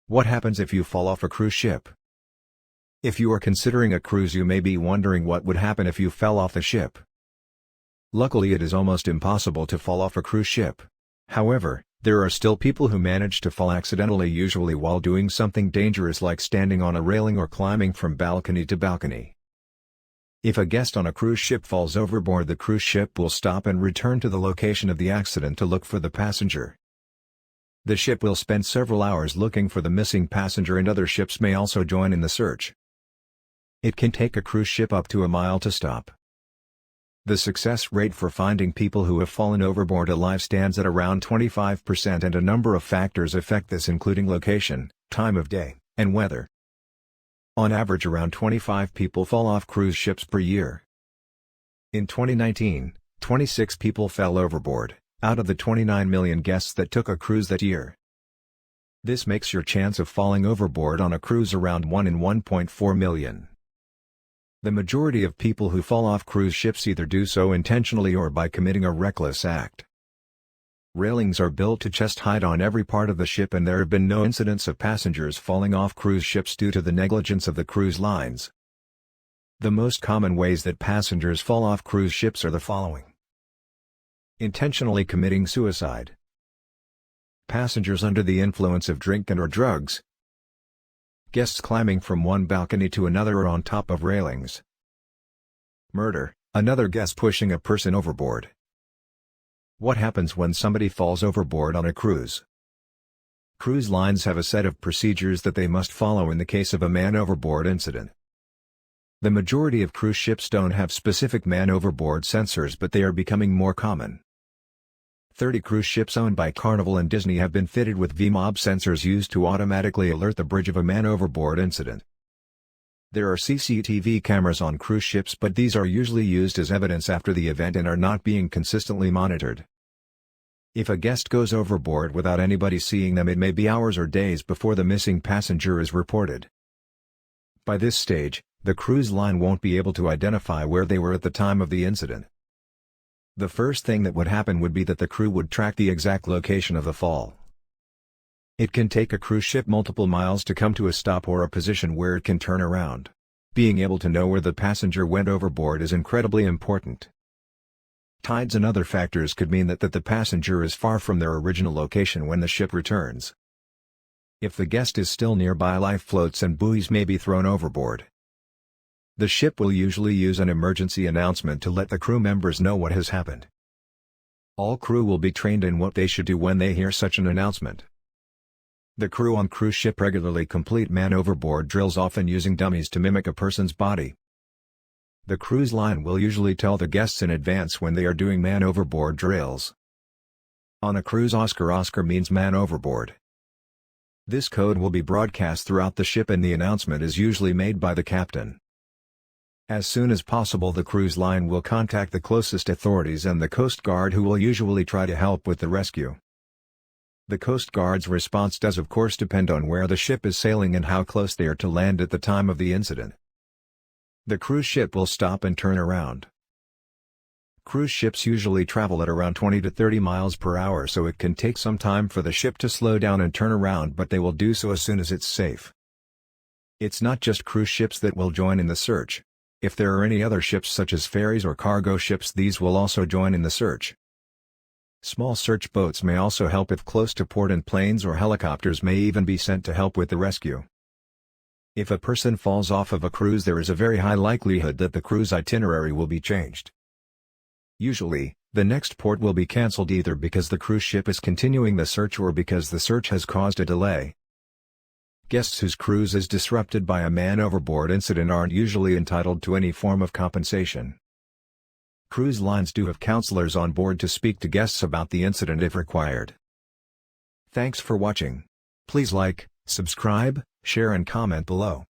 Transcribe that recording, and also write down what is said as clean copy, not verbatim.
What happens if you fall off a cruise ship? If you are considering a cruise, you may be wondering what would happen if you fell off the ship. Luckily, it is almost impossible to fall off a cruise ship. However, there are still people who manage to fall accidentally, usually while doing something dangerous like standing on a railing or climbing from balcony to balcony. If a guest on a cruise ship falls overboard, the cruise ship will stop and return to the location of the accident to look for the passenger. The ship will spend several hours looking for the missing passenger, and other ships may also join in the search. It can take a cruise ship up to a mile to stop. The success rate for finding people who have fallen overboard alive stands at around 25%, and a number of factors affect this, including location, time of day, and weather. On average, around 25 people fall off cruise ships per year. In 2019, 26 people fell overboard, out of the 29 million guests that took a cruise that year. This makes your chance of falling overboard on a cruise around 1 in 1.4 million. The majority of people who fall off cruise ships either do so intentionally or by committing a reckless act. Railings are built to chest height on every part of the ship, and there have been no incidents of passengers falling off cruise ships due to the negligence of the cruise lines. The most common ways that passengers fall off cruise ships are the following: intentionally committing suicide, passengers under the influence of drink and/or drugs, guests climbing from one balcony to another or on top of railings, murder, another guest pushing a person overboard. What happens when somebody falls overboard on a cruise? Cruise lines have a set of procedures that they must follow in the case of a man overboard incident. The majority of cruise ships don't have specific man overboard sensors, but they are becoming more common. 30 cruise ships owned by Carnival and Disney have been fitted with VMOB sensors used to automatically alert the bridge of a man overboard incident. There are CCTV cameras on cruise ships, but these are usually used as evidence after the event and are not being consistently monitored. If a guest goes overboard without anybody seeing them, it may be hours or days before the missing passenger is reported. By this stage, the cruise line won't be able to identify where they were at the time of the incident. The first thing that would happen would be that the crew would track the exact location of the fall. It can take a cruise ship multiple miles to come to a stop or a position where it can turn around. Being able to know where the passenger went overboard is incredibly important. Tides and other factors could mean that the passenger is far from their original location when the ship returns. If the guest is still nearby, life floats and buoys may be thrown overboard. The ship will usually use an emergency announcement to let the crew members know what has happened. All crew will be trained in what they should do when they hear such an announcement. The crew on cruise ship regularly complete man overboard drills, often using dummies to mimic a person's body. The cruise line will usually tell the guests in advance when they are doing man overboard drills. On a cruise, Oscar means man overboard. This code will be broadcast throughout the ship, and the announcement is usually made by the captain. As soon as possible, the cruise line will contact the closest authorities and the Coast Guard, who will usually try to help with the rescue. The Coast Guard's response does of course depend on where the ship is sailing and how close they are to land at the time of the incident. The cruise ship will stop and turn around. Cruise ships usually travel at around 20 to 30 miles per hour, so it can take some time for the ship to slow down and turn around, but they will do so as soon as it's safe. It's not just cruise ships that will join in the search. If there are any other ships such as ferries or cargo ships, these will also join in the search. Small search boats may also help if close to port, and planes or helicopters may even be sent to help with the rescue. If a person falls off of a cruise, there is a very high likelihood that the cruise itinerary will be changed. Usually, the next port will be cancelled either because the cruise ship is continuing the search or because the search has caused a delay. Guests whose cruise is disrupted by a man overboard incident aren't usually entitled to any form of compensation. Cruise lines do have counselors on board to speak to guests about the incident if required. Thanks for watching. Please like, subscribe, share and comment below.